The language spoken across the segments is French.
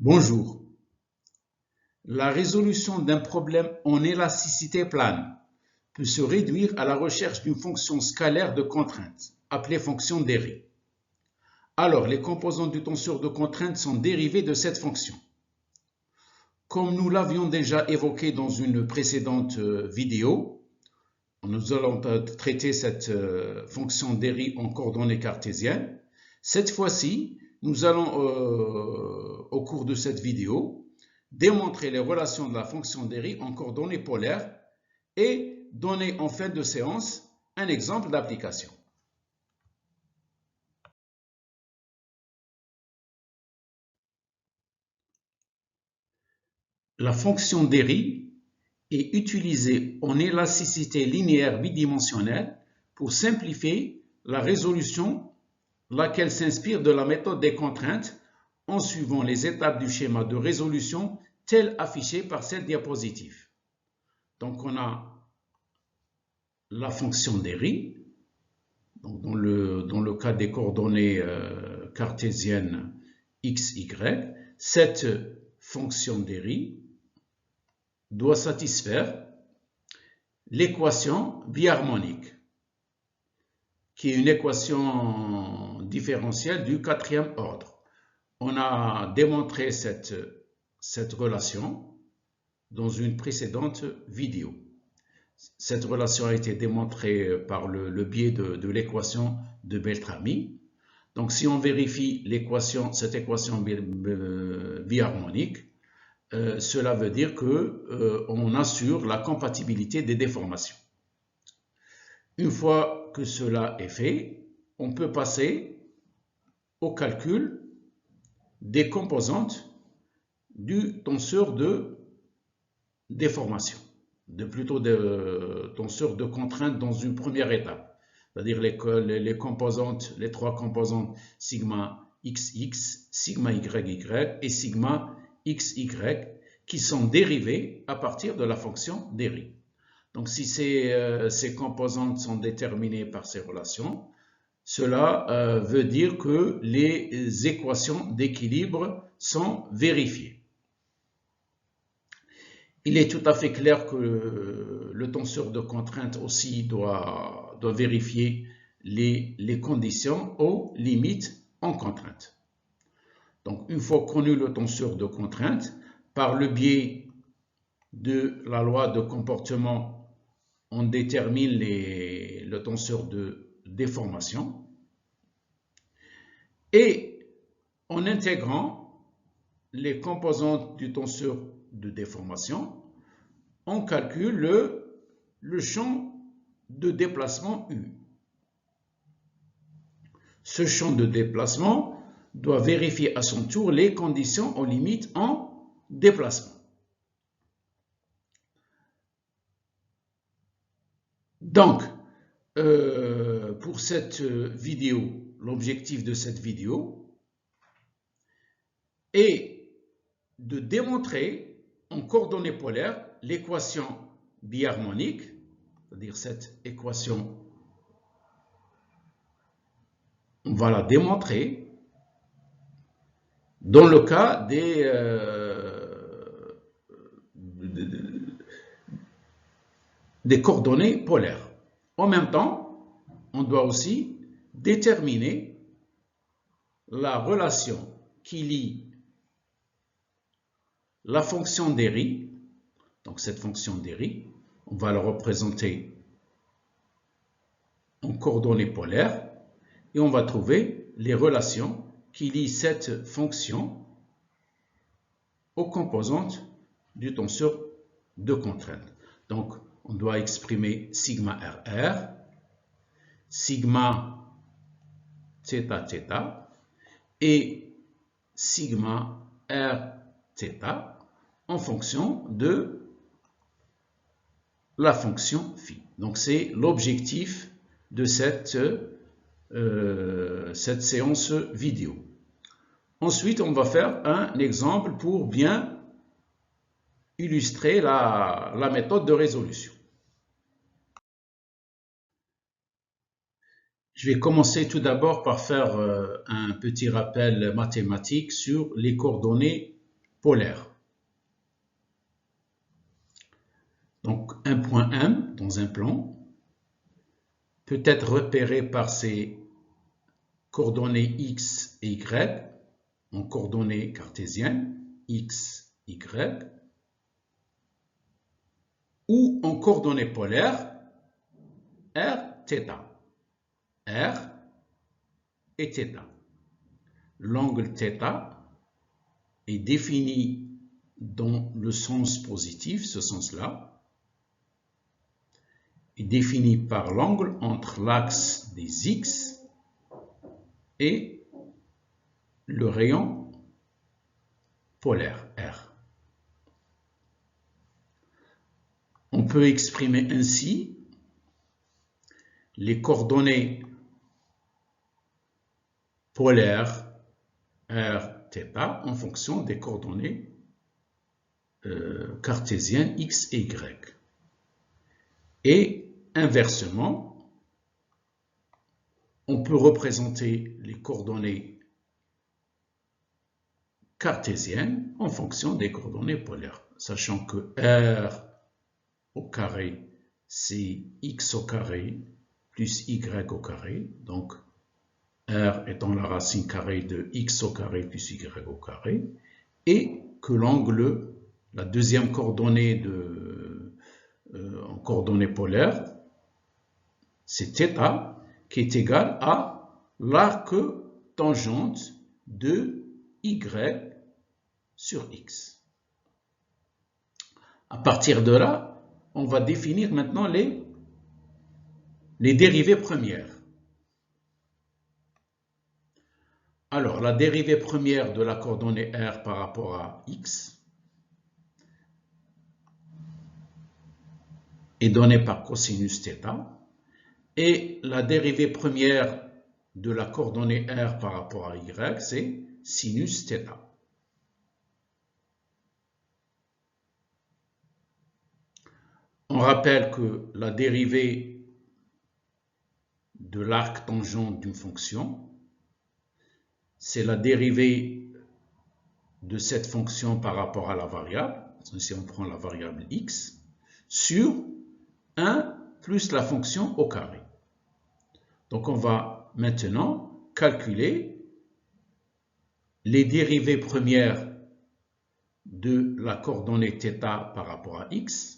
Bonjour. La résolution d'un problème en élasticité plane peut se réduire à la recherche d'une fonction scalaire de contrainte, appelée fonction d'Airy. Alors, les composantes du tenseur de contrainte sont dérivées de cette fonction. Comme nous l'avions déjà évoqué dans une précédente vidéo, nous allons traiter cette fonction d'Airy en coordonnées cartésiennes. Cette fois-ci, nous allons, au cours de cette vidéo, démontrer les relations de la fonction d'Airy en coordonnées polaires et donner en fin de séance un exemple d'application. La fonction d'Airy est utilisée en élasticité linéaire bidimensionnelle pour simplifier la résolution, laquelle s'inspire de la méthode des contraintes en suivant les étapes du schéma de résolution tel affiché par cette diapositive. Donc on a la fonction d'Airy, dans le cas des coordonnées cartésiennes x, y, cette fonction d'Airy doit satisfaire l'équation biharmonique, qui est une équation différentielle du quatrième ordre. On a démontré cette relation dans une précédente vidéo. Cette relation a été démontrée par le biais de l'équation de Beltrami. Donc, si on vérifie cette équation biharmonique, cela veut dire qu'on assure la compatibilité des déformations. Une fois que cela est fait, on peut passer au calcul des composantes du tenseur de déformation, plutôt de tenseur de contrainte dans une première étape, c'est-à-dire les trois composantes sigma xx, sigma yy et sigma xy qui sont dérivées à partir de la fonction d'Airy. Donc si ces composantes sont déterminées par ces relations, cela veut dire que les équations d'équilibre sont vérifiées. Il est tout à fait clair que le tenseur de contrainte aussi doit vérifier les conditions aux limites en contrainte. Donc, une fois connu le tenseur de contrainte, par le biais de la loi de comportement, on détermine le tenseur de déformation et en intégrant les composantes du tenseur de déformation, on calcule le champ de déplacement U. Ce champ de déplacement doit vérifier à son tour les conditions aux limites en déplacement. Donc, pour cette vidéo, l'objectif de cette vidéo est de démontrer en coordonnées polaires l'équation biharmonique, c'est-à-dire cette équation, on va la démontrer dans le cas des coordonnées polaires. En même temps, on doit aussi déterminer la relation qui lie la fonction d'Airy, donc cette fonction d'Airy, on va la représenter en coordonnées polaires et on va trouver les relations qui lient cette fonction aux composantes du tenseur de contrainte. Donc, on doit exprimer sigma RR, sigma θ θ et sigma R θ en fonction de la fonction phi. Donc, c'est l'objectif de cette séance vidéo. Ensuite, on va faire un exemple pour bien illustrer la méthode de résolution. Je vais commencer tout d'abord par faire un petit rappel mathématique sur les coordonnées polaire. Donc, un point M dans un plan peut être repéré par ses coordonnées x et y en coordonnées cartésiennes, x, y, ou en coordonnées polaires, r, θ. R et θ. L'angle θ est défini dans le sens positif, ce sens-là, est défini par l'angle entre l'axe des x et le rayon polaire R. On peut exprimer ainsi les coordonnées polaires R, θ en fonction des coordonnées cartésiennes x et y. Et inversement, on peut représenter les coordonnées cartésiennes en fonction des coordonnées polaires, sachant que R au carré, c'est x au carré plus y au carré, donc R étant la racine carrée de x au carré plus y au carré, et que l'angle, la deuxième coordonnée en coordonnées polaires, c'est θ, qui est égal à l'arc tangente de y sur x. À partir de là, on va définir maintenant les dérivées premières. Alors, la dérivée première de la coordonnée r par rapport à x est donnée par cosinus θ, et la dérivée première de la coordonnée r par rapport à y, c'est sinus θ. On rappelle que la dérivée de l'arc tangent d'une fonction, c'est la dérivée de cette fonction par rapport à la variable, si on prend la variable x, sur 1 plus la fonction au carré. Donc on va maintenant calculer les dérivées premières de la coordonnée θ par rapport à x.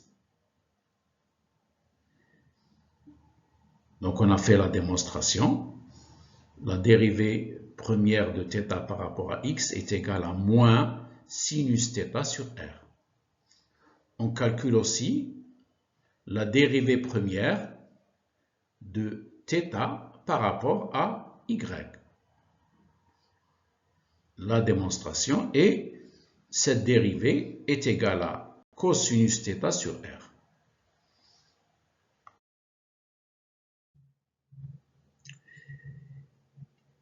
Donc on a fait la démonstration. La dérivée première de θ par rapport à x est égale à moins sinus θ sur r. On calcule aussi la dérivée première de θ par rapport à y. La démonstration est cette dérivée est égale à cosinus θ sur r.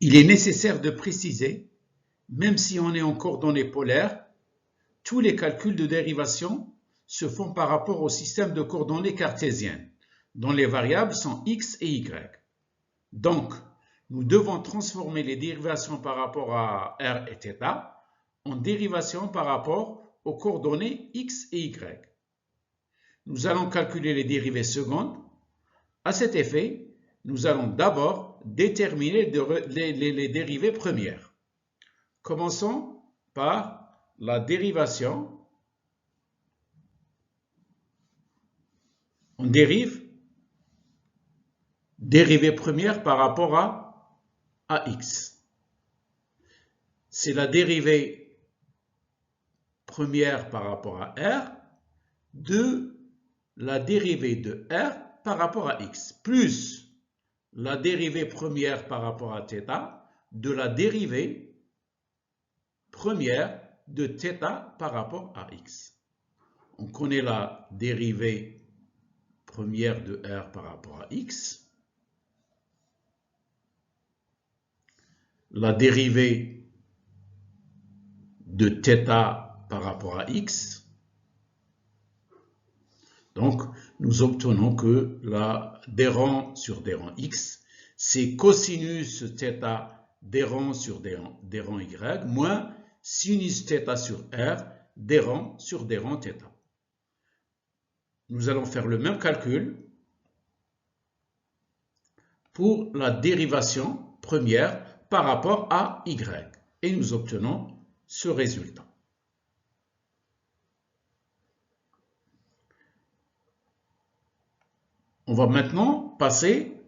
Il est nécessaire de préciser, même si on est en coordonnées polaires, tous les calculs de dérivation se font par rapport au système de coordonnées cartésiennes, dont les variables sont x et y. Donc, nous devons transformer les dérivations par rapport à r et θ en dérivations par rapport aux coordonnées x et y. Nous allons calculer les dérivées secondes. À cet effet, nous allons d'abord déterminer les dérivées premières. Commençons par la dérivation. On dérive dérivée première par rapport à x. C'est la dérivée première par rapport à r de la dérivée de r par rapport à x, plus la dérivée première par rapport à θ de la dérivée première de θ par rapport à x. On connaît la dérivée première de r par rapport à x. La dérivée de θ par rapport à x. Donc, nous obtenons que la d rang sur d rang x, c'est cosinus θ d rang sur d rang y, moins sinus θ sur R, dérang sur dérang θ. Nous allons faire le même calcul pour la dérivation première par rapport à y et nous obtenons ce résultat. On va maintenant passer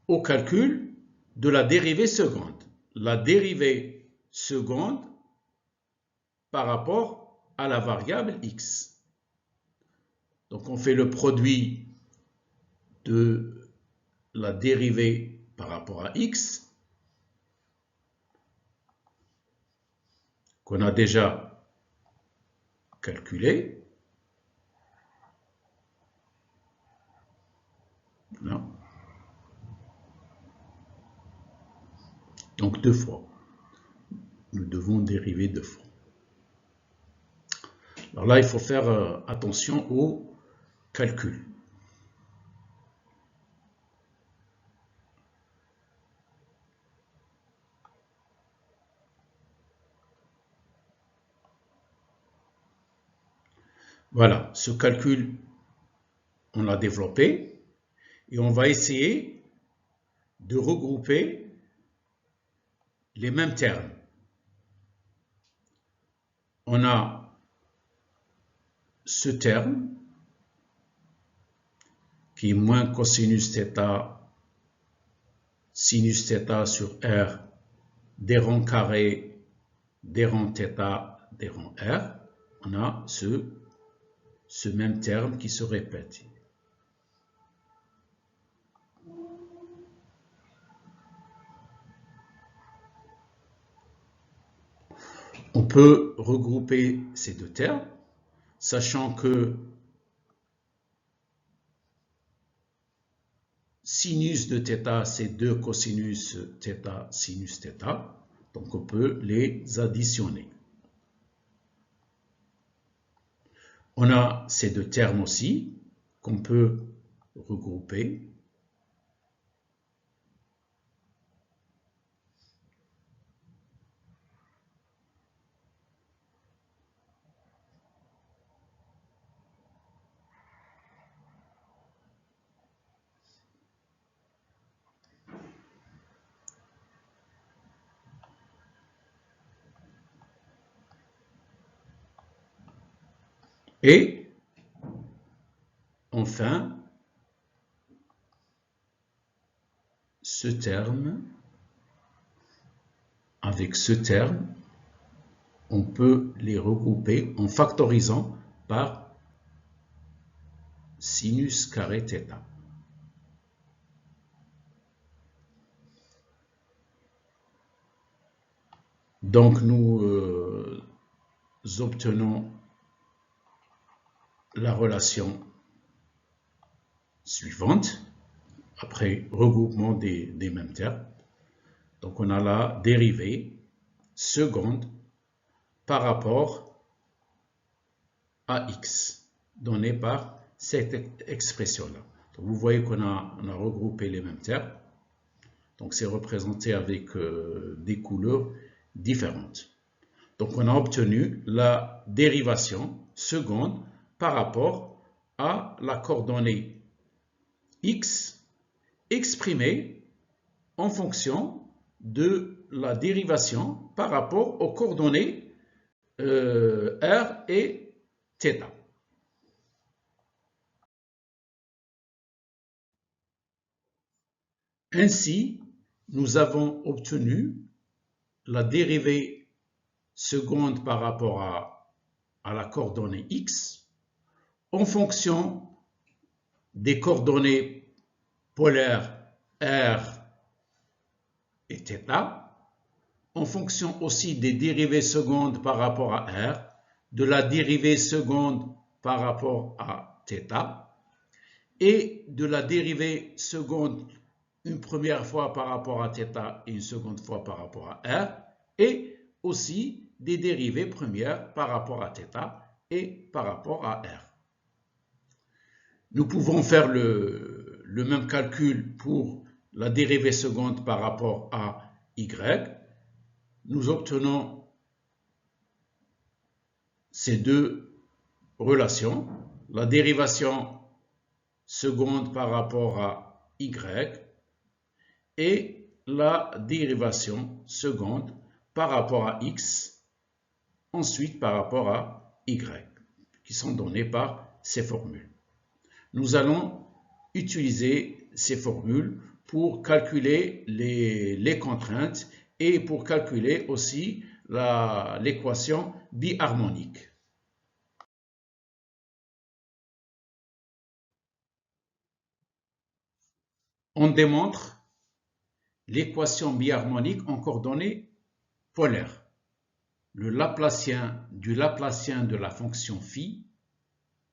au calcul de la dérivée seconde. La dérivée seconde par rapport à la variable x. Donc on fait le produit de la dérivée par rapport à x, qu'on a déjà calculé. Voilà. Donc 2 fois. Nous devons dériver 2 fois. Alors là, il faut faire attention au calcul. Voilà, ce calcul, on l'a développé et on va essayer de regrouper les mêmes termes. On a ce terme qui est moins cosinus θ, sinus θ sur R, dérang carré, dérang θ, dérang R. On a ce même terme qui se répète. On peut regrouper ces deux termes, sachant que sinus de θ, c'est 2 cosinus θ, sinus θ. Donc on peut les additionner. On a ces deux termes aussi qu'on peut regrouper. Et enfin, ce terme, avec ce terme, on peut les regrouper en factorisant par sinus carré θ. Donc nous obtenons la relation suivante, après regroupement des mêmes termes. Donc on a la dérivée seconde par rapport à x, donnée par cette expression-là. Vous voyez qu'on a regroupé les mêmes termes. Donc c'est représenté avec des couleurs différentes. Donc on a obtenu la dérivation seconde par rapport à la coordonnée x exprimée en fonction de la dérivation par rapport aux coordonnées r et θ. Ainsi, nous avons obtenu la dérivée seconde par rapport à la coordonnée x en fonction des coordonnées polaires r et θ, en fonction aussi des dérivées secondes par rapport à r, de la dérivée seconde par rapport à θ, et de la dérivée seconde une première fois par rapport à θ et une seconde fois par rapport à r, et aussi des dérivées premières par rapport à θ et par rapport à r. Nous pouvons faire le même calcul pour la dérivée seconde par rapport à y. Nous obtenons ces deux relations, la dérivation seconde par rapport à y et la dérivation seconde par rapport à x, ensuite par rapport à y, qui sont donnés par ces formules. Nous allons utiliser ces formules pour calculer les contraintes et pour calculer aussi l'équation biharmonique. On démontre l'équation biharmonique en coordonnées polaires. Le Laplacien du Laplacien de la fonction phi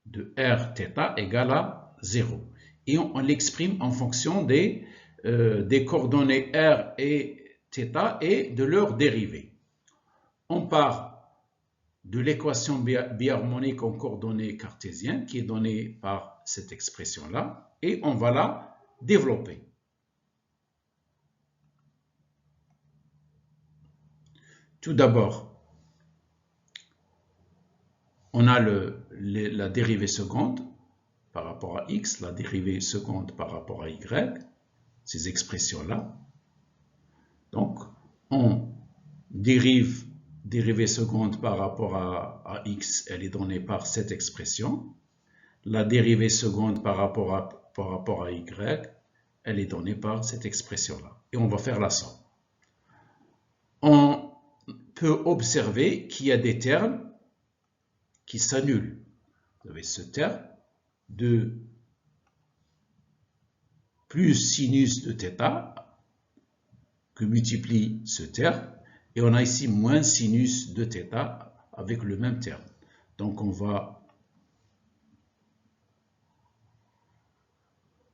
de r θ égale à 0. Et on l'exprime en fonction des coordonnées r et θ et de leur dérivée. On part de l'équation biharmonique en coordonnées cartésiennes qui est donnée par cette expression-là et on va la développer. Tout d'abord, on a la dérivée seconde par rapport à x, la dérivée seconde par rapport à y, ces expressions-là. Donc, on dérivée seconde par rapport à x, elle est donnée par cette expression. La dérivée seconde par rapport à y, elle est donnée par cette expression-là. Et on va faire la somme. On peut observer qu'il y a des termes qui s'annulent. Vous avez ce terme de plus sinus de θ que multiplie ce terme. Et on a ici moins sinus de θ avec le même terme. Donc on va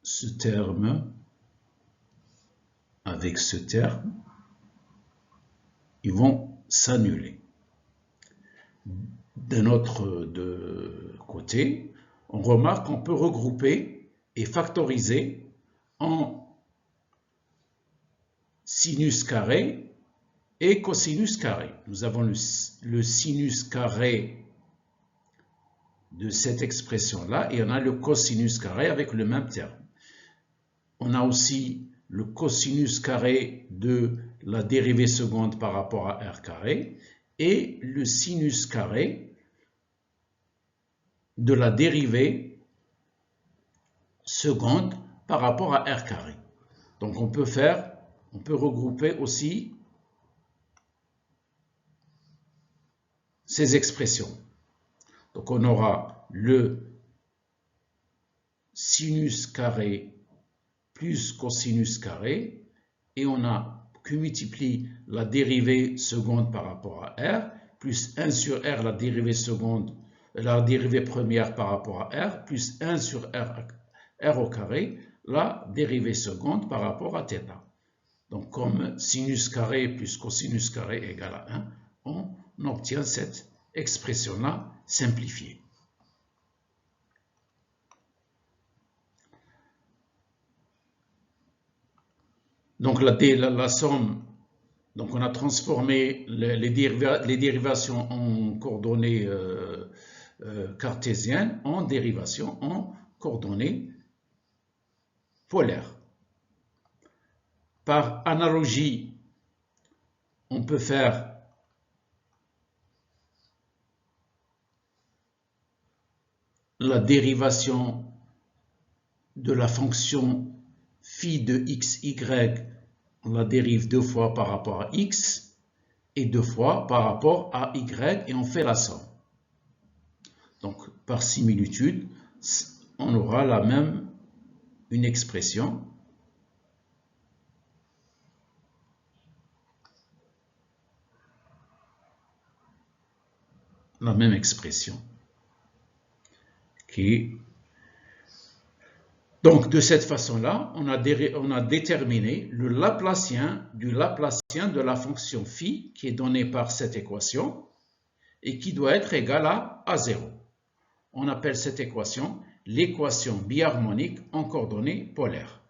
ce terme avec ce terme, ils vont s'annuler. D'un autre côté, on remarque qu'on peut regrouper et factoriser en sinus carré et cosinus carré. Nous avons le sinus carré de cette expression-là et on a le cosinus carré avec le même terme. On a aussi le cosinus carré de la dérivée seconde par rapport à r carré et le sinus carré de la dérivée seconde par rapport à r carré. Donc on peut regrouper aussi ces expressions. Donc on aura le sinus carré plus cosinus carré et on a que multiplie la dérivée seconde par rapport à r plus 1 sur r la dérivée seconde, la dérivée première par rapport à r plus 1 sur r au carré la dérivée seconde par rapport à θ. Donc comme sinus carré plus cosinus carré égale à 1, on obtient cette expression-là simplifiée. Donc la somme, donc on a transformé les dérivations en coordonnées cartésiennes en dérivations en coordonnées polaires. Par analogie, on peut faire la dérivation de la fonction phi de xy, on la dérive 2 fois par rapport à x et 2 fois par rapport à y et on fait la somme. Donc par similitude, on aura une expression la même expression qui donc de cette façon-là, on a déterminé le Laplacien du Laplacien de la fonction phi qui est donné par cette équation et qui doit être égal à 0. On appelle cette équation l'équation biharmonique en coordonnées polaires.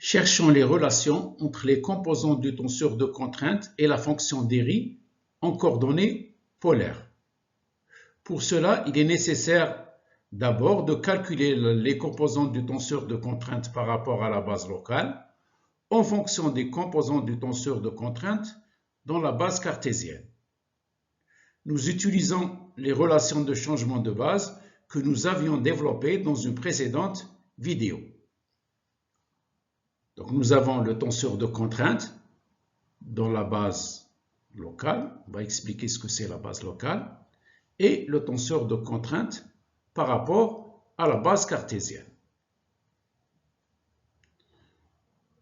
Cherchons les relations entre les composants du tenseur de contrainte et la fonction d'Airy en coordonnées polaires. Pour cela, il est nécessaire d'abord de calculer les composants du tenseur de contrainte par rapport à la base locale en fonction des composants du tenseur de contrainte dans la base cartésienne. Nous utilisons les relations de changement de base que nous avions développées dans une précédente vidéo. Donc nous avons le tenseur de contrainte dans la base locale, on va expliquer ce que c'est la base locale, et le tenseur de contrainte par rapport à la base cartésienne.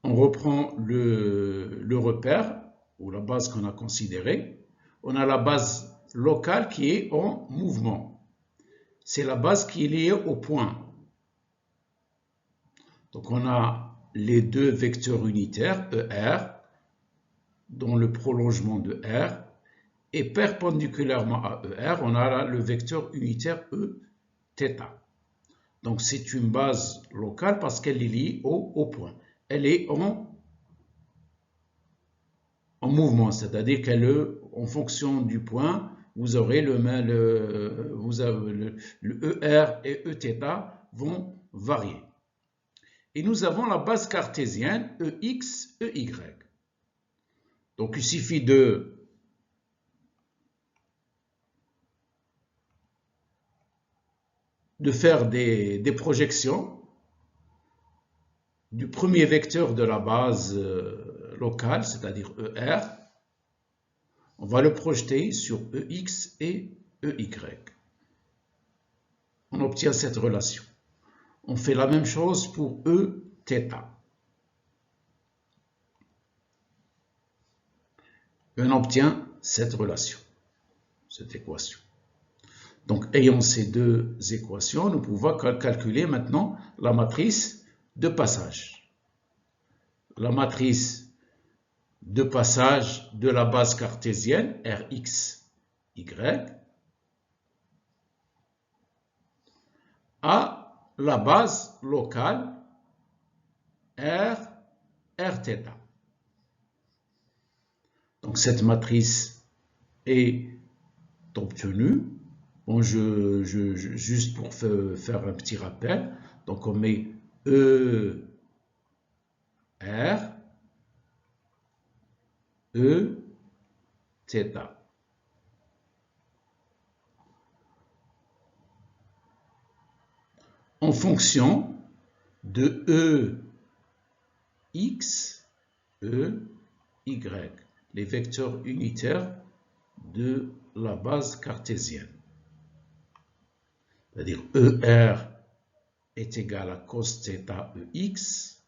On reprend le repère ou la base qu'on a considérée. On a la base locale qui est en mouvement. C'est la base qui est liée au point. Donc on a les deux vecteurs unitaires, ER, dont le prolongement de R, et perpendiculairement à ER, on a là le vecteur unitaire Eθ. Donc c'est une base locale parce qu'elle est liée au point. Elle est en mouvement, c'est-à-dire qu'elle est en fonction du point, vous aurez le ER et Eθ vont varier. Et nous avons la base cartésienne EX, EY. Donc il suffit de faire des projections du premier vecteur de la base locale, c'est-à-dire ER. On va le projeter sur EX et EY. On obtient cette relation. On fait la même chose pour Eθ. On obtient cette relation, cette équation. Donc, ayant ces deux équations, nous pouvons calculer maintenant la matrice de passage. La matrice de passage de la base cartésienne, Rx, Y, à la base locale, Rθ. Donc, cette matrice est obtenue. Bon, juste pour faire un petit rappel, donc on met E, R, E, θ. En fonction de E, X, E, Y, les vecteurs unitaires de la base cartésienne. C'est-à-dire ER est égal à cos θ EX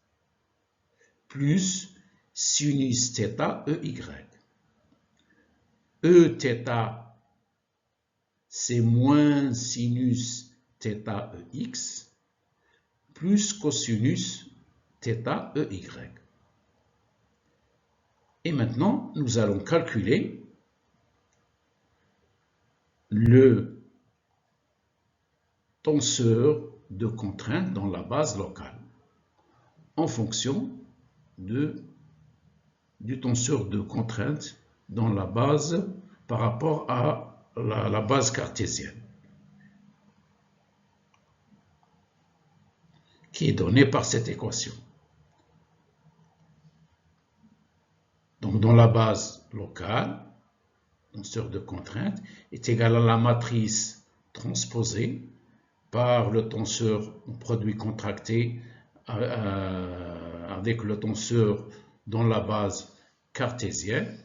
plus sinus θ EY. Eθ, c'est moins sinus θ EX plus cosinus θ EY. Et maintenant, nous allons calculer le tenseur de contrainte dans la base locale en fonction du tenseur de contrainte dans la base par rapport à la base cartésienne qui est donnée par cette équation. Donc dans la base locale, le tenseur de contrainte est égal à la matrice transposée par le tenseur produit contracté avec le tenseur dans la base cartésienne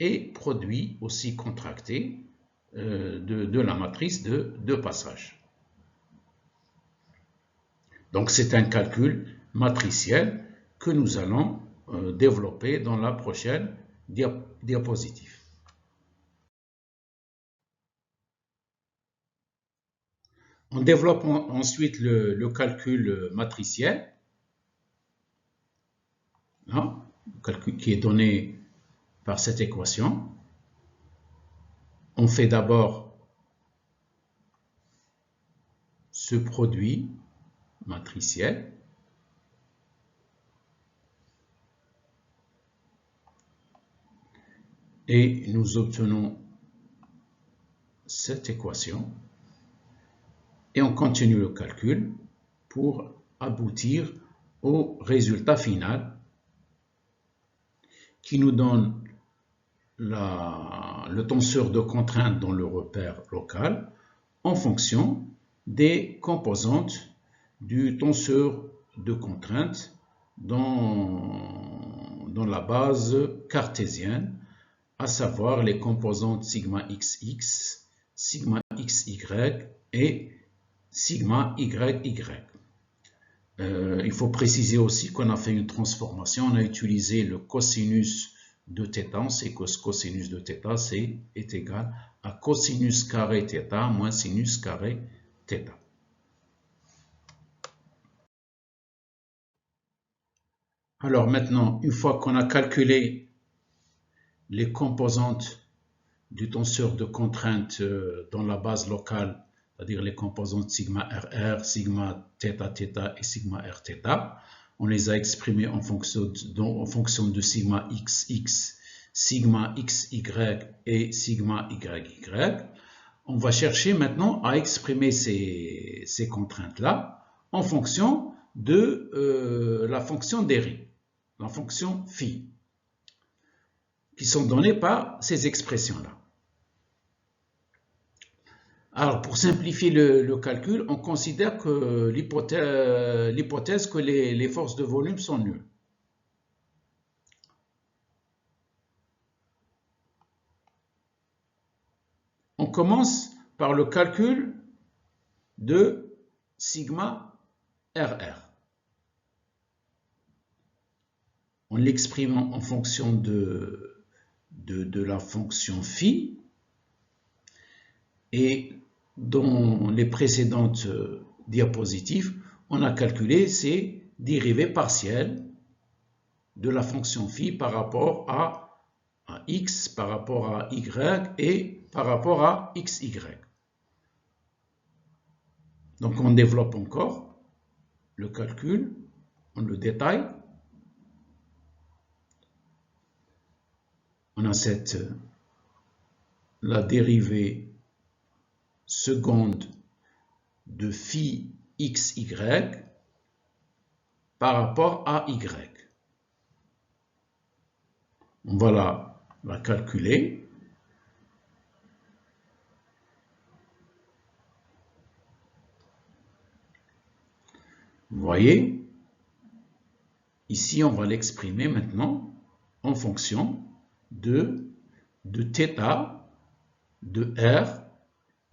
et produit aussi contracté de la matrice de passage. Donc c'est un calcul matriciel que nous allons développer dans la prochaine diapositive. On développe ensuite le calcul matriciel, le calcul qui est donné par cette équation. On fait d'abord ce produit matriciel Et nous obtenons cette équation. Et on continue le calcul pour aboutir au résultat final qui nous donne le tenseur de contrainte dans le repère local en fonction des composantes du tenseur de contrainte dans la base cartésienne, à savoir les composantes sigma xx, sigma xy et sigma yy. Il faut préciser aussi qu'on a fait une transformation, on a utilisé le cosinus de θ, on sait que ce cosinus de θ est égal à cosinus carré θ moins sinus carré θ. Alors maintenant, une fois qu'on a calculé les composantes du tenseur de contrainte dans la base locale, c'est-à-dire les composantes sigma RR, sigma θ et sigma Rθ, on les a exprimées en fonction de sigma XX, sigma XY et sigma YY. On va chercher maintenant à exprimer ces contraintes-là en fonction de la fonction d'Héry, la fonction phi, qui sont données par ces expressions-là. Alors, pour simplifier le calcul, on considère que l'hypothèse que les forces de volume sont nulles. On commence par le calcul de sigma RR. En l'exprimant en fonction de la fonction phi, et dans les précédentes diapositives, on a calculé ces dérivées partielles de la fonction phi par rapport à x, par rapport à y et par rapport à xy. Donc on développe encore le calcul, on le détaille. On a la dérivée seconde de phi xy par rapport à y. On va la calculer. Vous voyez, ici on va l'exprimer maintenant en fonction de θ, de R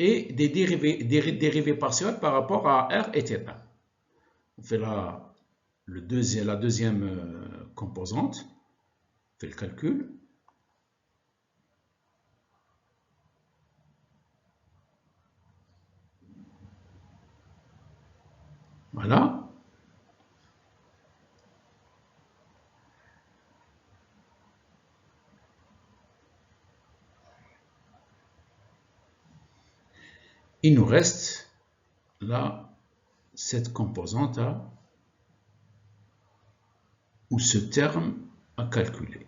et des dérivées partielles par rapport à R et θ. On fait la deuxième composante, on fait le calcul. Voilà. Il nous reste là cette composante ou ce terme à calculer.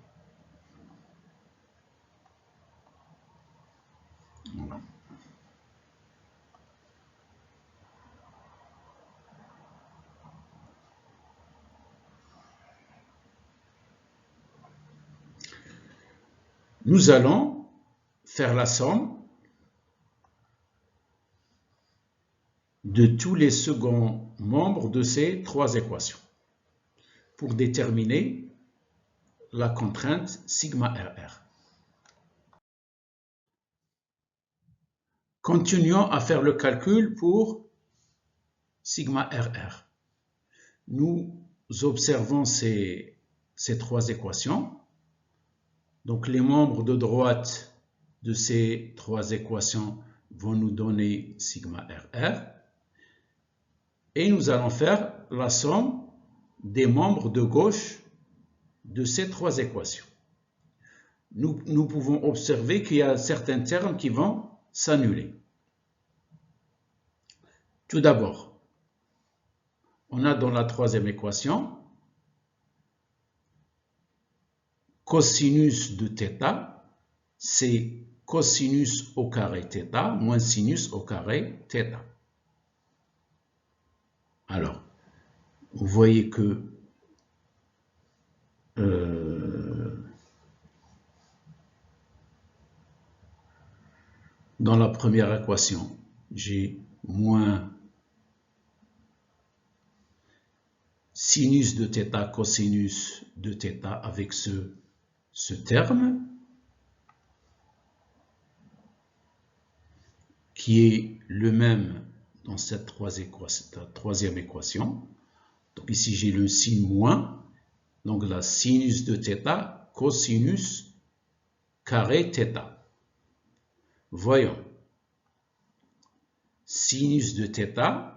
Voilà. Nous allons faire la somme de tous les seconds membres de ces trois équations pour déterminer la contrainte sigma RR. Continuons à faire le calcul pour sigma RR. Nous observons ces trois équations. Donc les membres de droite de ces trois équations vont nous donner sigma RR. Et nous allons faire la somme des membres de gauche de ces trois équations. Nous pouvons observer qu'il y a certains termes qui vont s'annuler. Tout d'abord, on a dans la troisième équation cosinus de θ c'est cosinus au carré θ moins sinus au carré θ. Alors, vous voyez que dans la première équation, j'ai moins sinus de θ cosinus de θ avec ce terme qui est le même dans cette troisième équation. Donc ici j'ai le signe moins, donc la sinus de θ cosinus carré θ. Voyons, sinus de θ,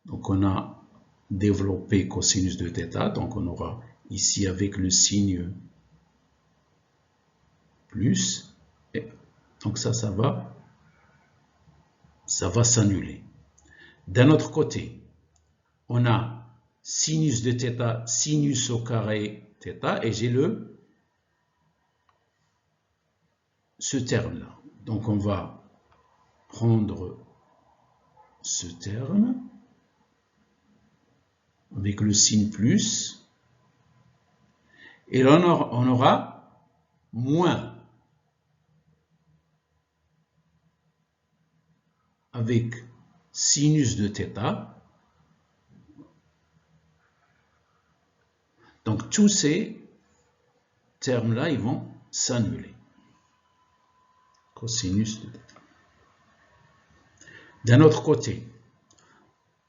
donc on a développé cosinus de θ, donc on aura ici avec le signe plus, et donc ça va s'annuler. D'un autre côté, on a sinus de θ, sinus au carré θ, et j'ai ce terme-là. Donc on va prendre ce terme avec le signe plus, et là on aura moins avec sinus de θ. Donc tous ces termes-là, ils vont s'annuler. Cosinus de θ. D'un autre côté,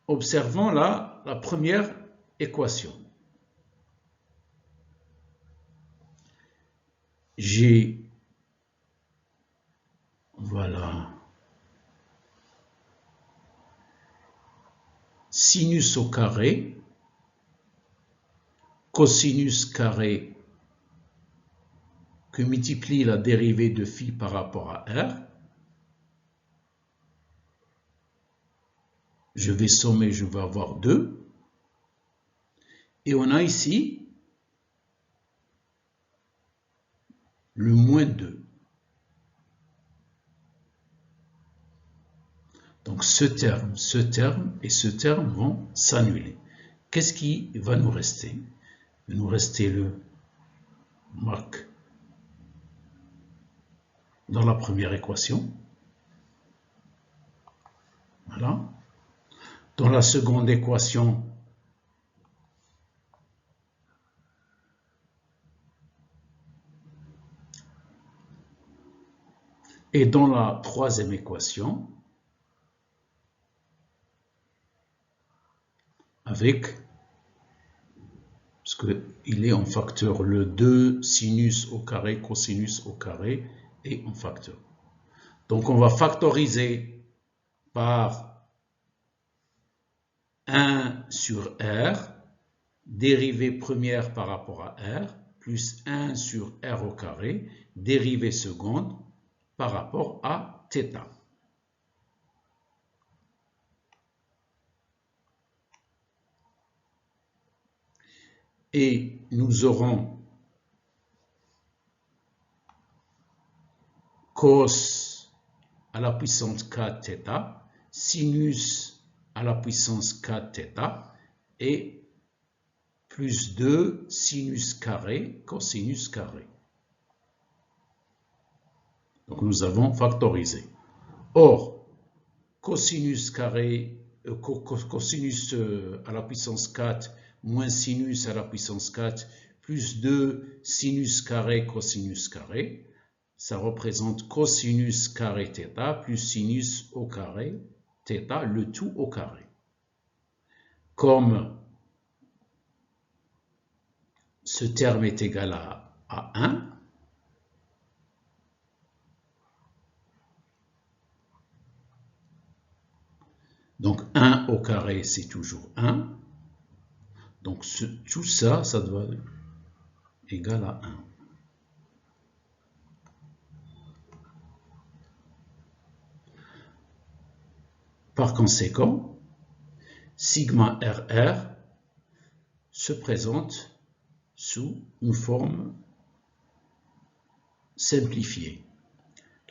observons là la première équation. J'ai, voilà, sinus au carré, cosinus carré que multiplie la dérivée de phi par rapport à r. Je vais sommer, je vais avoir 2. Et on a ici le moins 2. Donc ce terme et ce terme vont s'annuler. Qu'est-ce qui va nous rester? Il va nous rester le marque dans la première équation. Voilà. Dans la seconde équation, et dans la troisième équation, avec, parce qu'il est en facteur, le 2 sinus au carré, cosinus au carré, est en facteur. Donc on va factoriser par 1 sur r, dérivée première par rapport à r, plus 1 sur r au carré, dérivée seconde par rapport à θ. Et nous aurons cos à la puissance 4 θ, sinus à la puissance 4 θ, et plus 2 sinus carré, cosinus carré. Donc nous avons factorisé. Or, cosinus carré, cosinus à la puissance 4 moins sinus à la puissance 4 plus 2 sinus carré cosinus carré, ça représente cosinus carré θ plus sinus au carré θ, le tout au carré. Comme ce terme est égal à 1, donc 1 au carré, c'est toujours 1. Donc tout ça, ça doit être égal à 1. Par conséquent, sigma RR se présente sous une forme simplifiée.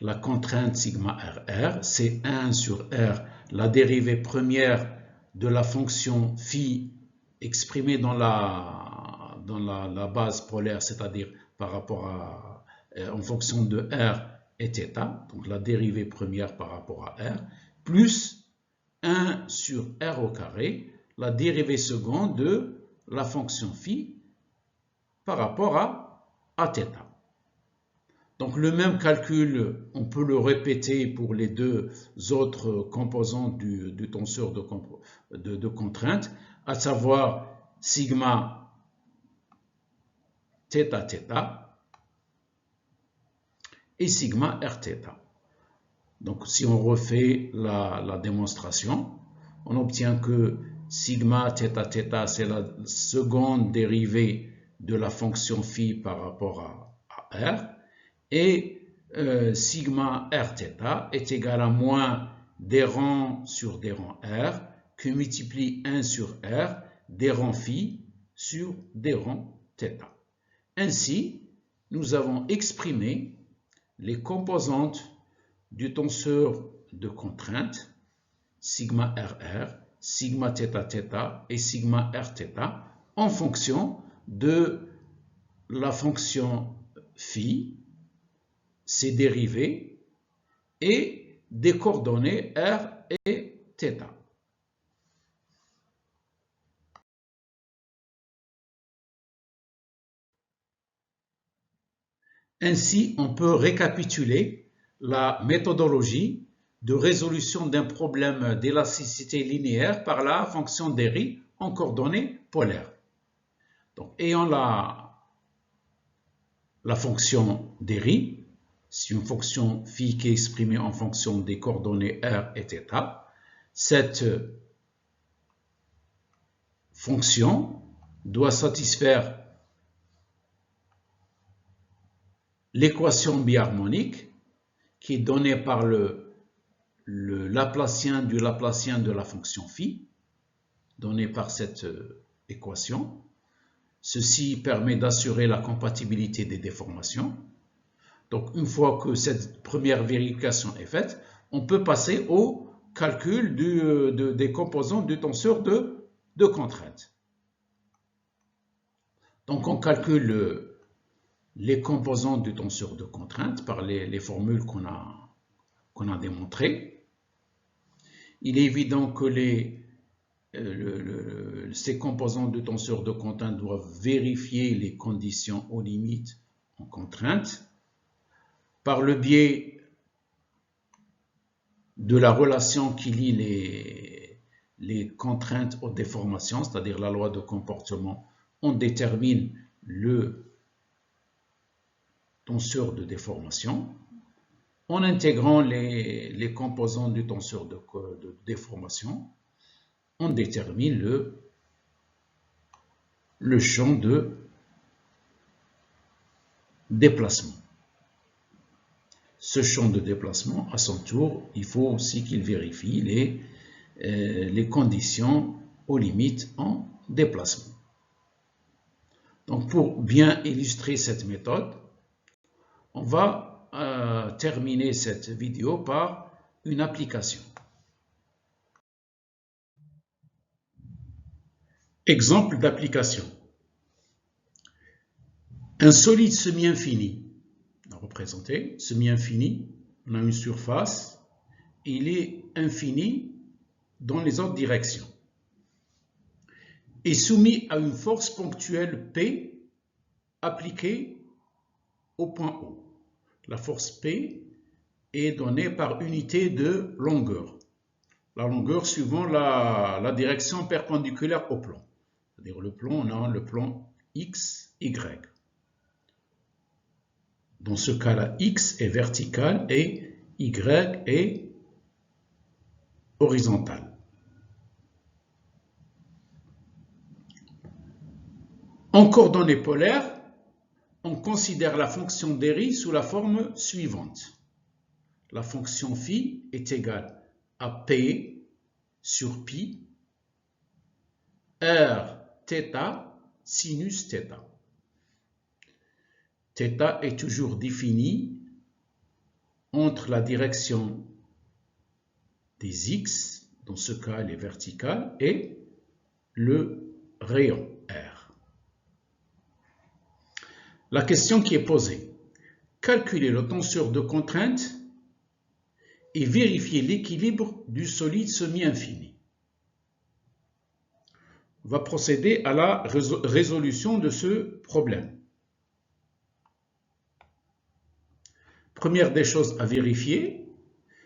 La contrainte sigma RR, c'est 1 sur R, la dérivée première de la fonction phi exprimée dans la base polaire, c'est-à-dire par rapport à, en fonction de R et θ, donc la dérivée première par rapport à R, plus 1 sur R au carré, la dérivée seconde de la fonction phi par rapport à θ. Donc le même calcul, on peut le répéter pour les deux autres composants du tenseur de contrainte, à savoir sigma θ θ et sigma rθ. Donc si on refait la démonstration, on obtient que sigma θ θ, c'est la seconde dérivée de la fonction phi par rapport à R, et sigma rθ est égal à moins des rangs sur des rangs R que multiplie 1 sur R des rangs phi sur des rangs θ. Ainsi, nous avons exprimé les composantes du tenseur de contrainte sigma RR, sigma θ θ et sigma rθ en fonction de la fonction phi, ses dérivés et des coordonnées R et θ. Ainsi, on peut récapituler la méthodologie de résolution d'un problème d'élasticité linéaire par la fonction d'Airy en coordonnées polaires. Donc, ayant la fonction d'Airy, c'est une fonction phi qui est exprimée en fonction des coordonnées R et θ. Cette fonction doit satisfaire l'équation biharmonique qui est donnée par le Laplacien du Laplacien de la fonction phi, donné par cette équation. Ceci permet d'assurer la compatibilité des déformations. Donc, une fois que cette première vérification est faite, on peut passer au calcul des composants du tenseur de contrainte. Donc, on calcule les composants du tenseur de contrainte par les formules qu'on a démontrées. Il est évident que ces composants du tenseur de contrainte doivent vérifier les conditions aux limites en contrainte par le biais de la relation qui lie les contraintes aux déformations, c'est-à-dire la loi de comportement. On détermine le tenseur de déformation en intégrant les composants du tenseur de déformation. On détermine le champ de déplacement. Ce champ de déplacement, à son tour, il faut aussi qu'il vérifie les conditions aux limites en déplacement. Donc, pour bien illustrer cette méthode, on va terminer cette vidéo par une application. Exemple d'application. Un solide semi-infini. On a représenté semi-infini. On a une surface. Il est infini dans les autres directions. Et soumis à une force ponctuelle P appliquée au point O. La force P est donnée par unité de longueur. La longueur suivant la direction perpendiculaire au plan. C'est-à-dire le plan, on a le plan X, Y. Dans ce cas-là, X est vertical et Y est horizontal. En coordonnées polaires, on considère la fonction d'Airy sous la forme suivante. La fonction phi est égale à P sur pi R θ sinus θ. θ est toujours défini entre la direction des x, dans ce cas elle est verticale, et le rayon R. La question qui est posée: calculer le tenseur de contrainte et vérifier l'équilibre du solide semi-infini. On va procéder à la résolution de ce problème. Première des choses à vérifier,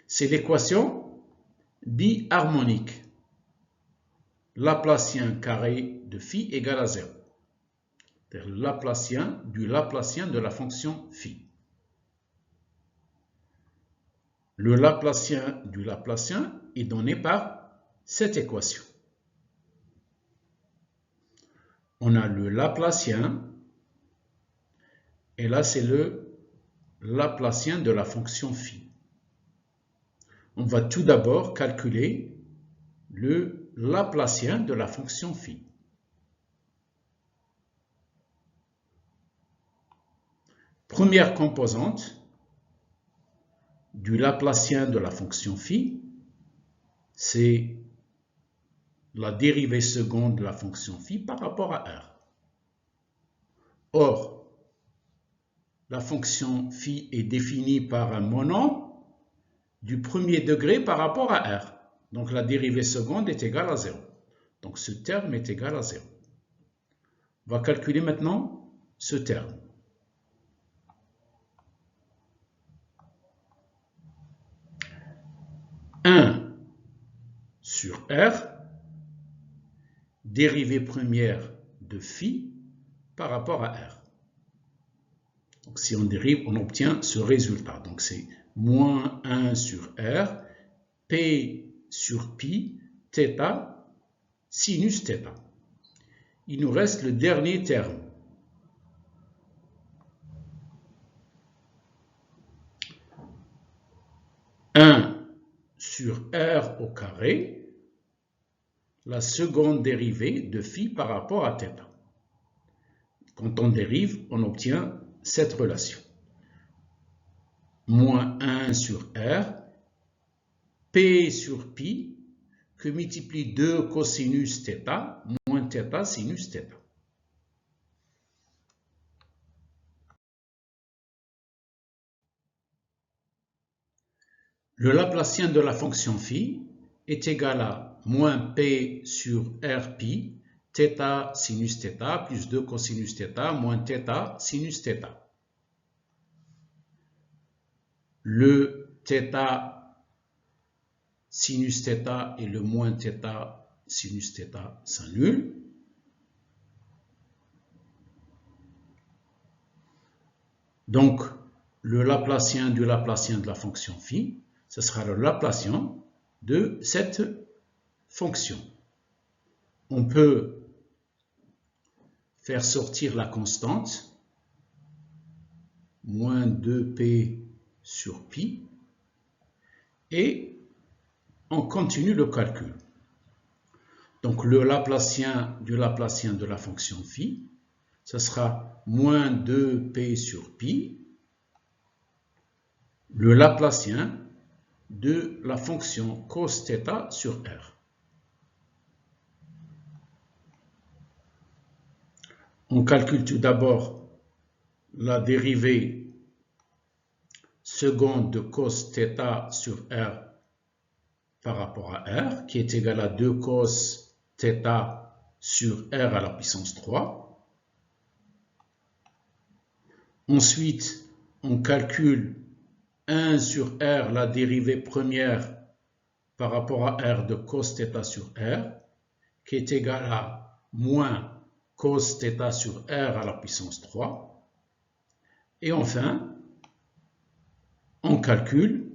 c'est l'équation biharmonique. Laplacien carré de phi égale à 0. C'est-à-dire le Laplacien du Laplacien de la fonction phi. Le Laplacien du Laplacien est donné par cette équation. On a le Laplacien, et là c'est le Laplacien de la fonction phi. On va tout d'abord calculer le Laplacien de la fonction phi. Première composante du Laplacien de la fonction phi, c'est la dérivée seconde de la fonction phi par rapport à R. Or, la fonction phi est définie par un monom du premier degré par rapport à R. Donc la dérivée seconde est égale à 0. Donc ce terme est égal à 0. On va calculer maintenant ce terme. Sur R, dérivée première de phi par rapport à R. Donc si on dérive, on obtient ce résultat. Donc c'est moins 1 sur R, P sur pi, θ, sinus θ. Il nous reste le dernier terme. Sur R au carré, la seconde dérivée de phi par rapport à θ. Quand on dérive, on obtient cette relation. Moins 1 sur R, P sur pi, que multiplie 2 cosinus θ, moins θ sinus θ. Le Laplacien de la fonction phi est égal à moins P sur R pi, θ sinus θ, plus 2 cosinus θ, moins θ sinus θ. Le θ sinus θ et le moins θ sinus θ s'annulent. Donc, le Laplacien du Laplacien de la fonction phi, ce sera le Laplacien de cette fonction. On peut faire sortir la constante, moins 2p sur pi, et on continue le calcul. Donc le Laplacien du Laplacien de la fonction phi, ce sera moins 2p sur pi, le Laplacien de la fonction cos θ sur R. On calcule tout d'abord la dérivée seconde de cos θ sur R par rapport à R, qui est égale à 2 cos θ sur R à la puissance 3. Ensuite, on calcule 1 sur R, la dérivée première par rapport à R de cos θ sur R, qui est égale à moins cos θ sur R à la puissance 3. Et enfin, on calcule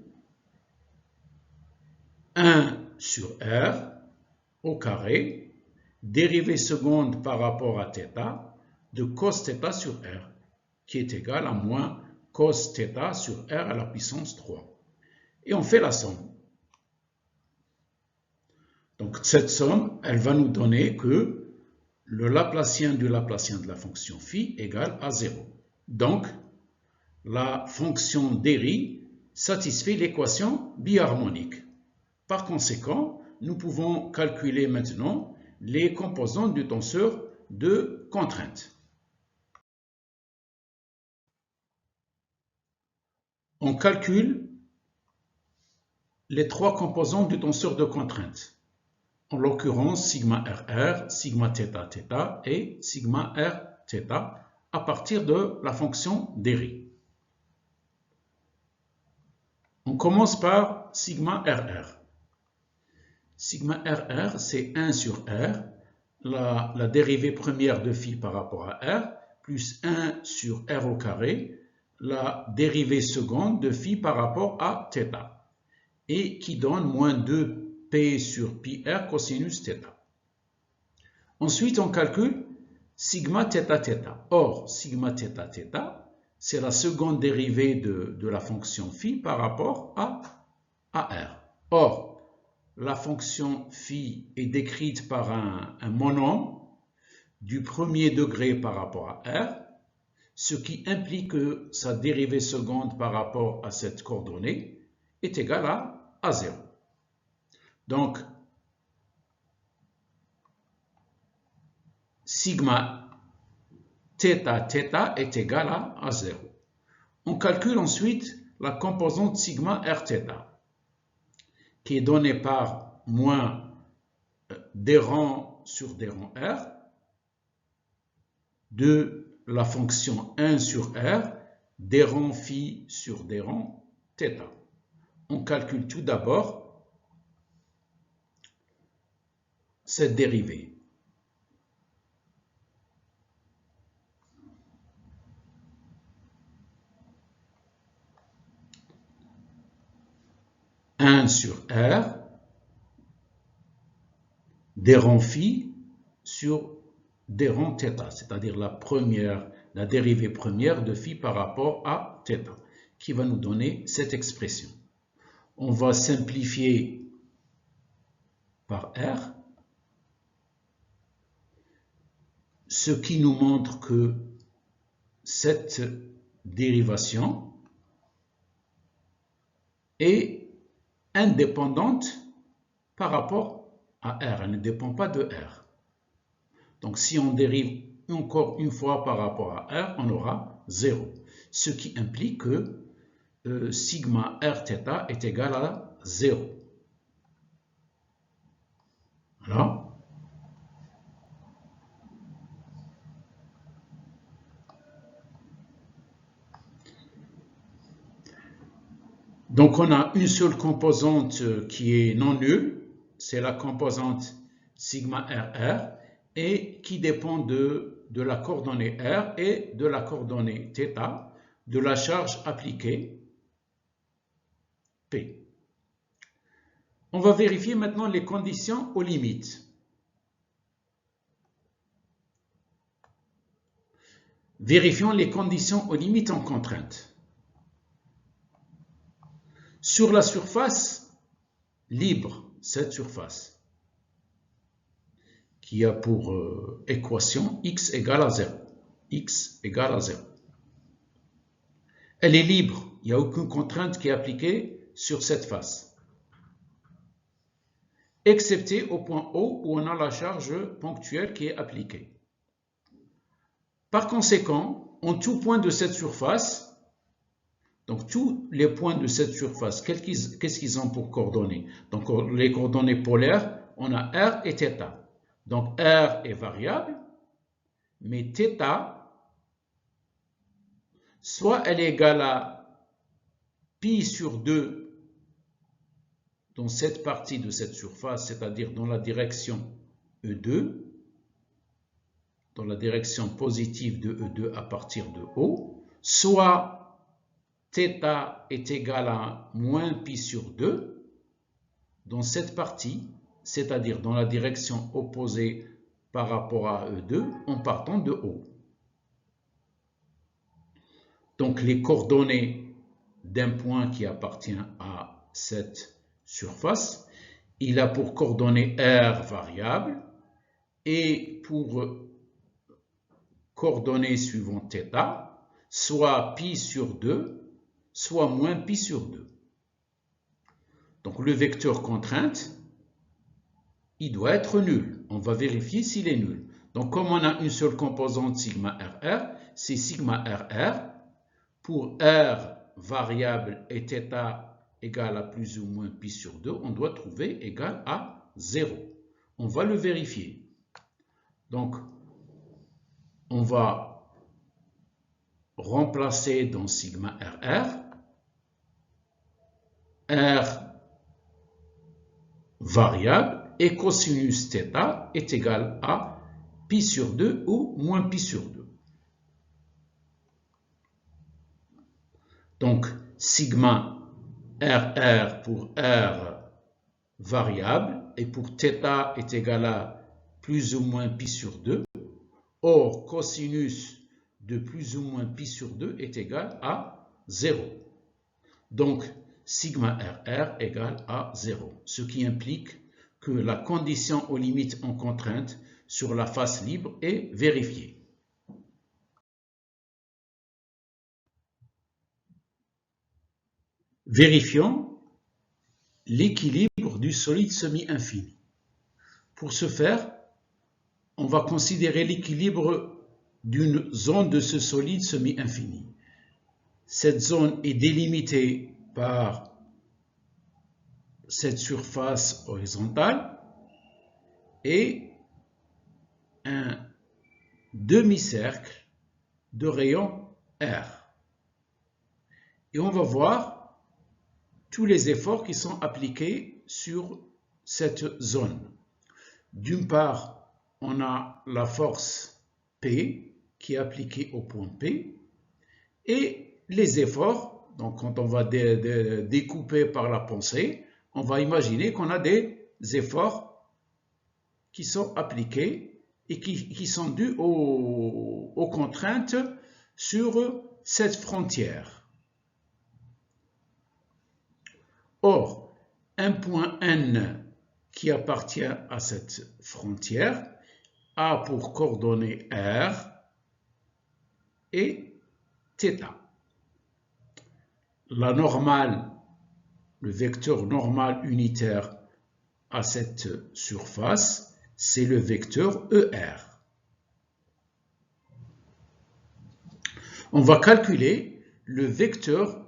1 sur R au carré, dérivée seconde par rapport à θ, de cos θ sur R, qui est égal à moins cos θ sur R à la puissance 3. Et on fait la somme. Donc cette somme, elle va nous donner que le Laplacien du Laplacien de la fonction phi égale à 0. Donc la fonction Derry satisfait l'équation biharmonique. Par conséquent, nous pouvons calculer maintenant les composantes du tenseur de contrainte. On calcule les trois composantes du tenseur de contrainte. En l'occurrence, sigma RR, sigma θ θ et sigma R θ à partir de la fonction Derry. On commence par sigma RR. Sigma RR, c'est 1 sur R, la dérivée première de phi par rapport à R, plus 1 sur R au carré, la dérivée seconde de phi par rapport à θ, et qui donne moins 2p sur pi r cosinus θ. Ensuite, on calcule sigma θ θ. Or, sigma θ θ, c'est la seconde dérivée de la fonction phi par rapport à R. Or, la fonction phi est décrite par un monôme du premier degré par rapport à R, ce qui implique que sa dérivée seconde par rapport à cette coordonnée est égale à 0. Donc, sigma θ θ est égal à 0. On calcule ensuite la composante sigma r θ, qui est donnée par moins d rang sur d rang r de la fonction 1 sur r, d rang phi sur d rang θ. On calcule tout d'abord cette dérivée. Sur R, d rang phi sur d rang θ, c'est-à-dire la dérivée première de phi par rapport à θ, qui va nous donner cette expression. On va simplifier par R, ce qui nous montre que cette dérivation est indépendante par rapport à R, elle ne dépend pas de R. Donc si on dérive encore une fois par rapport à R, on aura 0, ce qui implique que sigma R θ est égal à 0. Voilà. Donc on a une seule composante qui est non nulle, c'est la composante sigma RR, et qui dépend de la coordonnée R et de la coordonnée θ, de la charge appliquée P. On va vérifier maintenant les conditions aux limites. Vérifions les conditions aux limites en contrainte. Sur la surface libre, cette surface, qui a pour équation x égale à 0. X égale à 0. Elle est libre, il n'y a aucune contrainte qui est appliquée sur cette face. Excepté au point O où on a la charge ponctuelle qui est appliquée. Par conséquent, en tout point de cette surface, donc tous les points de cette surface, qu'est-ce qu'ils ont pour coordonnées? Donc les coordonnées polaires, on a R et θ. Donc R est variable, mais θ, soit elle est égale à pi sur 2 dans cette partie de cette surface, c'est-à-dire dans la direction E2, dans la direction positive de E2 à partir de O, soit θ est égal à moins pi sur 2 dans cette partie, c'est-à-dire dans la direction opposée par rapport à E2 en partant de O. Donc les coordonnées d'un point qui appartient à cette surface, il a pour coordonnées R variable et pour coordonnées suivant θ, soit pi sur 2, soit moins pi sur 2. Donc le vecteur contrainte, il doit être nul. On va vérifier s'il est nul. Donc comme on a une seule composante sigma RR, c'est sigma RR pour R variable et θ égale à plus ou moins pi sur 2, on doit trouver égal à 0. On va le vérifier. Donc, on va remplacer dans sigma RR, R variable et cosinus θ est égal à pi sur 2 ou moins pi sur 2. Donc, sigma RR pour R variable et pour θ est égal à plus ou moins pi sur 2. Or, cosinus de plus ou moins pi sur 2 est égal à 0. Donc, sigma RR égale à 0, ce qui implique que la condition aux limites en contrainte sur la face libre est vérifiée. Vérifions l'équilibre du solide semi-infini. Pour ce faire, on va considérer l'équilibre d'une zone de ce solide semi-infini. Cette zone est délimitée par cette surface horizontale et un demi-cercle de rayon R. Et on va voir tous les efforts qui sont appliqués sur cette zone. D'une part, on a la force P qui est appliquée au point P et les efforts, donc quand on va découper par la pensée, on va imaginer qu'on a des efforts qui sont appliqués et qui sont dus aux contraintes sur cette frontière. Or, un point N qui appartient à cette frontière a pour coordonnées R et θ. La normale, le vecteur normal unitaire à cette surface, c'est le vecteur ER. On va calculer le vecteur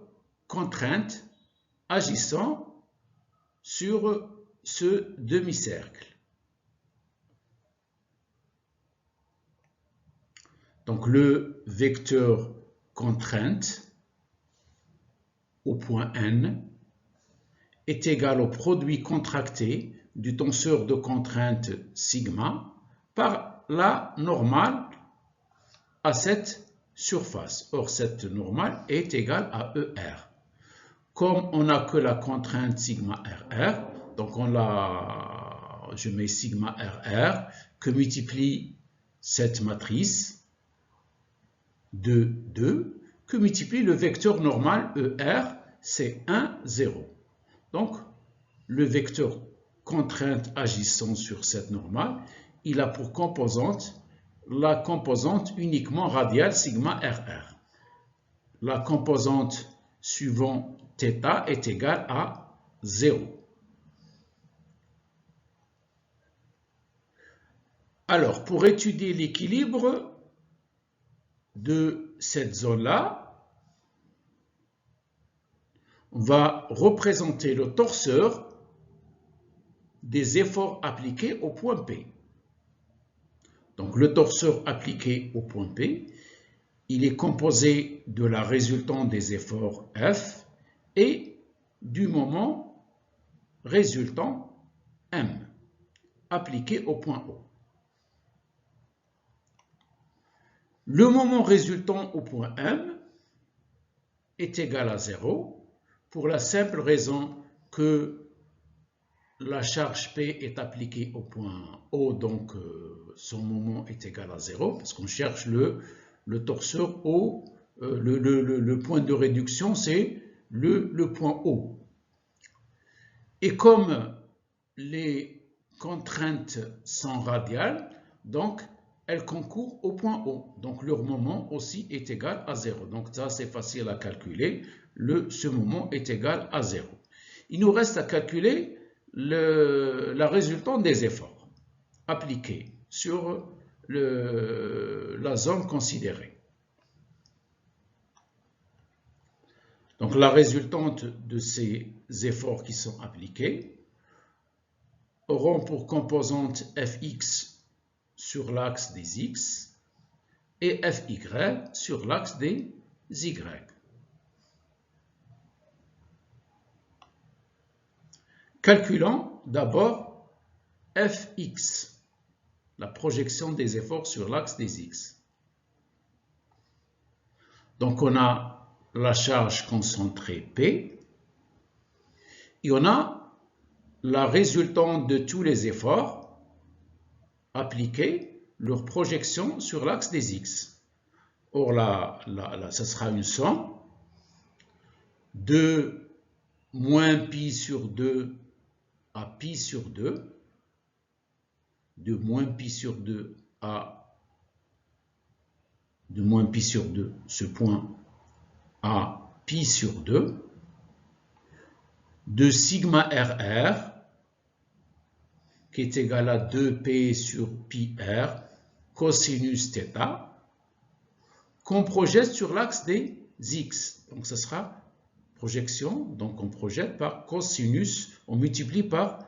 contrainte agissant sur ce demi-cercle. Donc le vecteur contrainte au point N est égal au produit contracté du tenseur de contrainte sigma par la normale à cette surface. Or, cette normale est égale à ER. Comme on n'a que la contrainte sigma RR, donc je mets sigma RR que multiplie cette matrice de 2, que multiplie le vecteur normal ER, c'est 1, 0. Donc, le vecteur contrainte agissant sur cette normale, il a pour composante la composante uniquement radiale sigma RR. La composante suivant θ est égale à 0. Alors, pour étudier l'équilibre de cette zone-là, on va représenter le torseur des efforts appliqués au point P. Donc, le torseur appliqué au point P, il est composé de la résultante des efforts F et du moment résultant M, appliqué au point O. Le moment résultant au point M est égal à 0 pour la simple raison que la charge P est appliquée au point O, donc son moment est égal à 0, parce qu'on cherche le torseur O, le point de réduction, c'est le point O. Et comme les contraintes sont radiales, donc elles concourent au point O. Donc leur moment aussi est égal à 0. Donc ça, c'est facile à calculer. Ce moment est égal à 0. Il nous reste à calculer la résultante des efforts appliqués sur la zone considérée. Donc la résultante de ces efforts qui sont appliqués auront pour composante fx sur l'axe des x et fy sur l'axe des y. Calculons d'abord fx, la projection des efforts sur l'axe des x. Donc on a la charge concentrée P et on a la résultante de tous les efforts appliqués, leur projection sur l'axe des x. Or là, ce sera une somme de moins pi sur 2 à pi sur 2, de moins pi sur 2 à de moins pi sur 2, ce point à pi sur 2, de sigma RR, qui est égal à 2p sur pi r, cosinus θ, qu'on projette sur l'axe des x. Donc, ce sera projection, donc on projette par cosinus, on multiplie par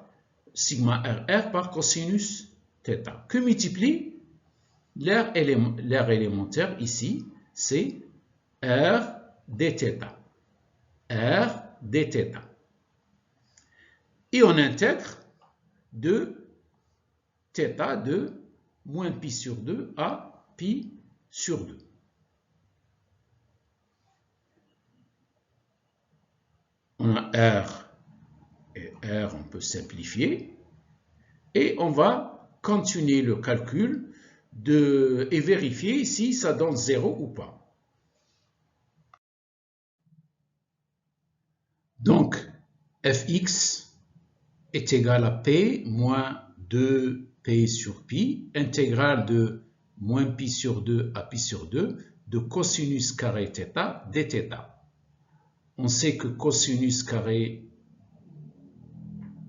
sigma RR par cosinus θ, que multiplie l'aire élémentaire ici, c'est r dθ. R dθ. Et on intègre de θ de moins pi sur 2 à pi sur 2. On a R et R, on peut simplifier. Et on va continuer le calcul et vérifier si ça donne 0 ou pas. Donc, fx est égal à p moins 2p sur pi, intégrale de moins pi sur 2 à pi sur 2 de cosinus carré θ dθ. On sait que cosinus carré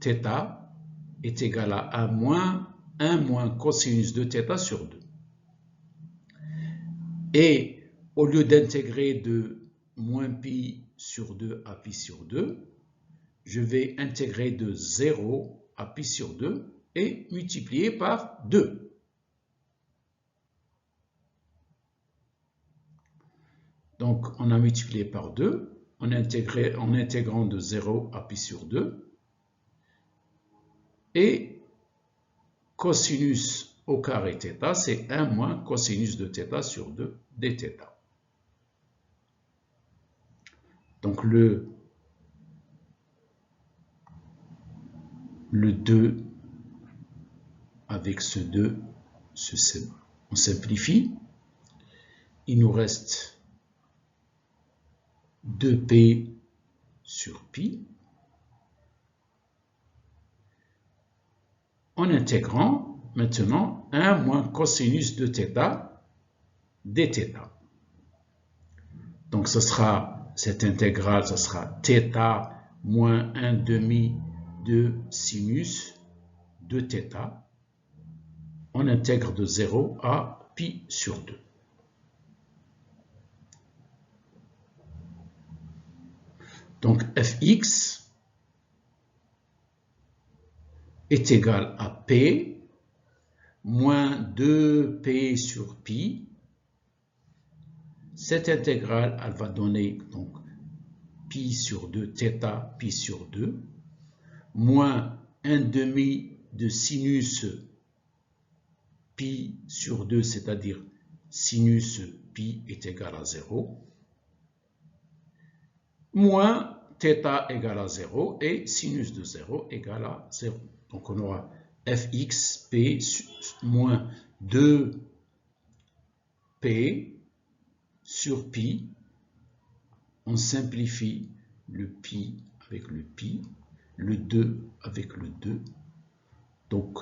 θ est égal à 1 moins cosinus de θ sur 2. Et au lieu d'intégrer de moins pi sur 2 à pi sur 2, je vais intégrer de 0 à pi sur 2 et multiplier par 2. Donc, on a multiplié par 2 en intégrant de 0 à pi sur 2. Et cosinus au carré θ, c'est 1 moins cosinus de θ sur 2 dθ. Donc, le 2 avec ce 2, on simplifie. Il nous reste 2p sur pi en intégrant maintenant 1 moins cosinus de θ dθ. Donc, cette intégrale, ce sera θ moins 1 demi de sinus de θ. On intègre de 0 à pi sur 2. Donc, fx est égal à p moins 2p sur pi. Cette intégrale, elle va donner donc pi sur 2, θ pi sur 2, moins 1 demi de sinus pi sur 2, c'est-à-dire sinus pi est égal à 0, moins θ égale à 0 et sinus de 0 égale à 0. Donc on aura fx p moins 2p sur pi. On simplifie le pi avec le pi, le 2 avec le 2. Donc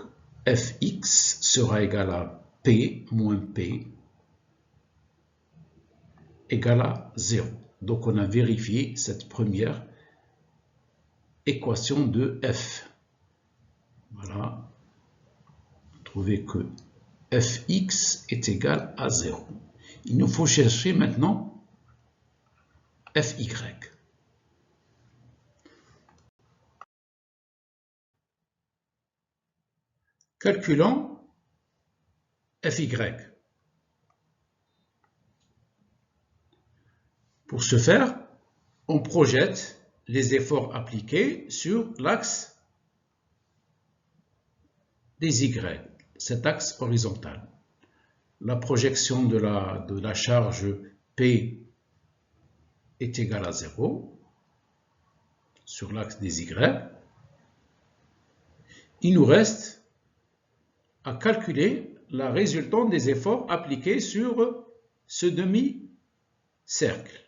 fx sera égal à P moins P égale à 0. Donc on a vérifié cette première équation de F. Voilà. Trouver que Fx est égal à 0. Il nous faut chercher maintenant Fy. Calculons Fy. Pour ce faire, on projette les efforts appliqués sur l'axe des Y, cet axe horizontal. La projection de la charge P est égale à 0 sur l'axe des Y. Il nous reste à calculer la résultante des efforts appliqués sur ce demi-cercle.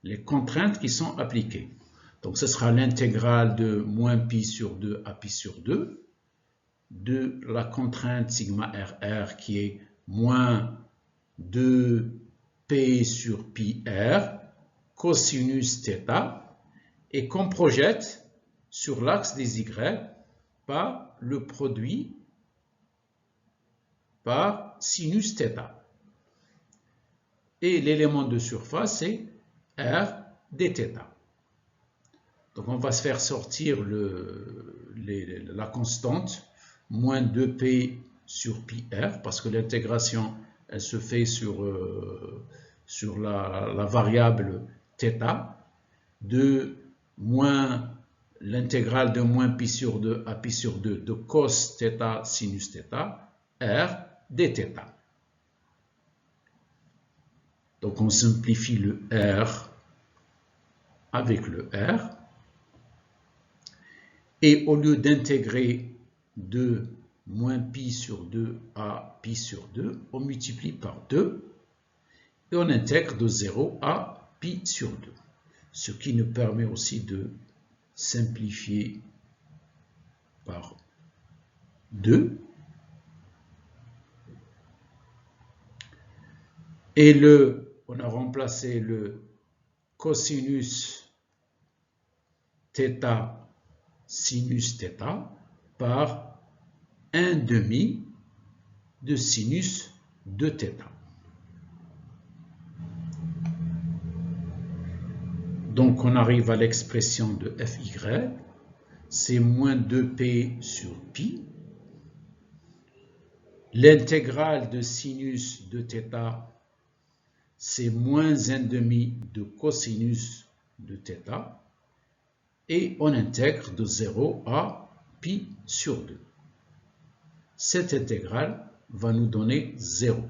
Les contraintes qui sont appliquées. Donc ce sera l'intégrale de moins pi sur 2 à pi sur 2 de la contrainte sigma RR qui est moins 2p sur pi r cosinus θ et qu'on projette sur l'axe des Y par le produit par sinus θ. Et l'élément de surface c'est R dθ. Donc on va se faire sortir la constante moins 2p sur pi r parce que l'intégration elle se fait sur la variable θ de moins l'intégrale de moins pi sur 2 à pi sur 2 de cos θ sinus θ r dθ. Donc on simplifie le R avec le R. Et au lieu d'intégrer de moins pi sur 2 à pi sur 2, on multiplie par 2 et on intègre de 0 à pi sur 2. Ce qui nous permet aussi de simplifier par 2. Et on a remplacé le cosinus θ sinus θ par 1/2 de sinus de θ. Donc on arrive à l'expression de Fy, c'est moins 2p sur pi. L'intégrale de sinus de θ c'est moins 1/2 de cosinus de θ et on intègre de 0 à pi sur 2. Cette intégrale va nous donner 0.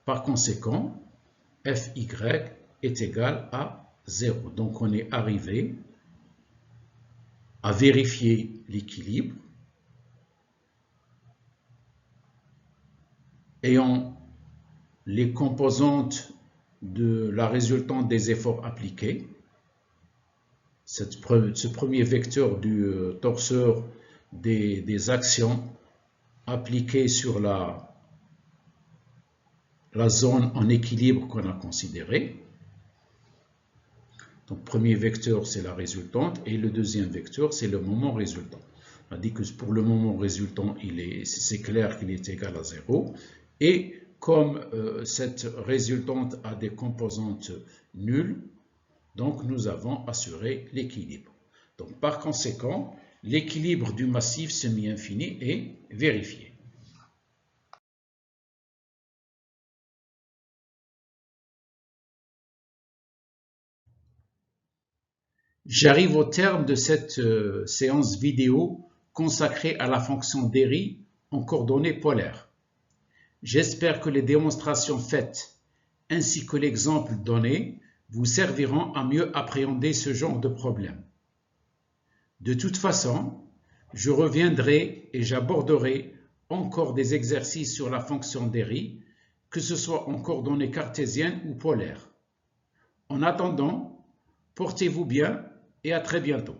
Par conséquent, Fy est égal à 0. Donc on est arrivé à vérifier l'équilibre ayant les composantes de la résultante des efforts appliqués, ce premier vecteur du torseur des actions appliquées sur la zone en équilibre qu'on a considérée. Donc, premier vecteur, c'est la résultante, et le deuxième vecteur, c'est le moment résultant. On a dit que pour le moment résultant, c'est clair qu'il est égal à 0, et comme cette résultante a des composantes nulles, donc nous avons assuré l'équilibre. Donc par conséquent, l'équilibre du massif semi-infini est vérifié. J'arrive au terme de cette séance vidéo consacrée à la fonction d'Airy en coordonnées polaires. J'espère que les démonstrations faites ainsi que l'exemple donné vous serviront à mieux appréhender ce genre de problème. De toute façon, je reviendrai et j'aborderai encore des exercices sur la fonction d'Airy, que ce soit en coordonnées cartésiennes ou polaires. En attendant, portez-vous bien et à très bientôt.